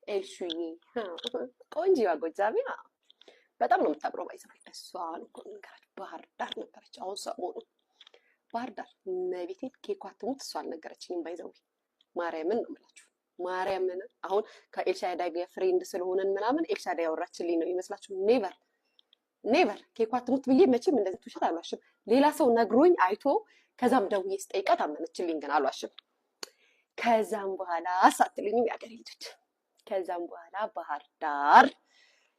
ኤልሹዬ ቆንጆዋ ጎጃሜዋ በጣም ነው የምታምረው። ባይዘው እሷን እኮ ነገራችሁ ባህር ዳር ነበረች። አሁን ሰሞኑን ባህር ዳር መቤቴን ኬኳ ትሙት እሷ አልነገረችኝም። ባይዘው ማርያምን ነው የምላችሁ ማርያምን። አሁን ከኤልሻዳይ ጋር ፍሬንድ ስለሆነን ምናምን ኤልሻዳይ ያወራችልኝ ነው ይመስላችሁ? ኔቨር ኔቨር ኬኳ ትሙት ብዬ መቼም እንደዚህ ውሸት አልዋሽም። ሌላ ሰው ነግሮኝ አይቶ ከዛም ደውዬ ስጠይቃት አመነችልኝ፣ ግን አልዋሽም። ከዛም በኋላ ሳትልኝም ያገሬ ልጆች ከዛም በኋላ ባህር ዳር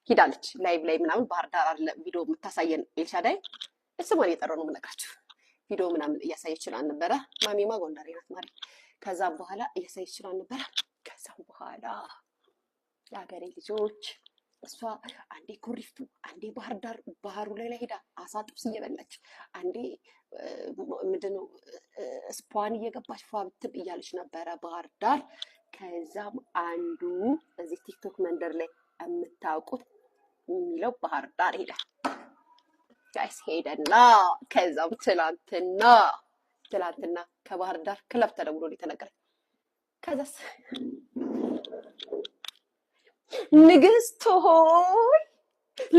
ሂዳለች። ላይቭ ላይ ምናምን ባህር ዳር አለ ቪዲዮ የምታሳየን ኤልሻዳይ። ስሟን የጠራው ነው የምነግራችሁ። ቪዲዮ ምናምን እያሳየች ይችላል ነበረ። ማሚማ ጎንደሬ ናት ማሪ። ከዛም በኋላ እያሳየች ይችላል ነበረ። ከዛም በኋላ የሀገሬ ልጆች እሷ አንዴ ኩሪፍቱ፣ አንዴ ባህር ዳር ባህሩ ላይ ሄዳ አሳ ጥብስ እየበላች፣ አንዴ ምንድነው ስፓን እየገባች ፏብትብ እያለች ነበረ ባህር ዳር። ከዛም አንዱ እዚህ ቲክቶክ መንደር ላይ የምታውቁት የሚለው ባህር ዳር ሄደ ጋይስ ሄደና ከዛም ትላንትና ከባህር ዳር ክለብ ተደውሎ የተነገረኝ። ከዛስ ንግስት ሆይ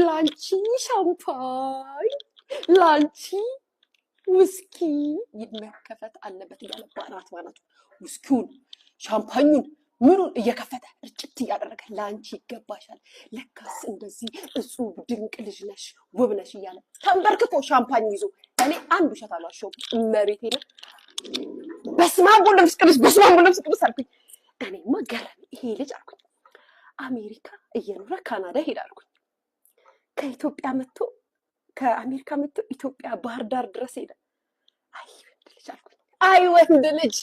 ላንቺ ሻምፓኝ ላንቺ ውስኪ መከፈት አለበት እያለ ባናት ውስኪውን ሻምፓኙን ምኑን እየከፈተ እርጭት እያደረገ ላንቺ ይገባሻል፣ ለካስ እንደዚህ እጹብ ድንቅ ልጅ ነሽ ውብ ነሽ እያለ ተንበርክኮ ሻምፓኝ ይዞ እኔ አንድ ውሸት አልዋሸሁም። እመቤቴን በስመ አብ ወወልድ ወመንፈስ ቅዱስ አልኩኝ። እኔማ ገረመኝ ይሄ ልጅ አልኩኝ። አሜሪካ እየኖረ ካናዳ ሄዳ አልኩኝ። ከአሜሪካ መጥቶ ኢትዮጵያ ባህር ዳር ድረስ ሄደ። አይ ወንድ ልጅ አልኩኝ። አይ ወንድ ልጅ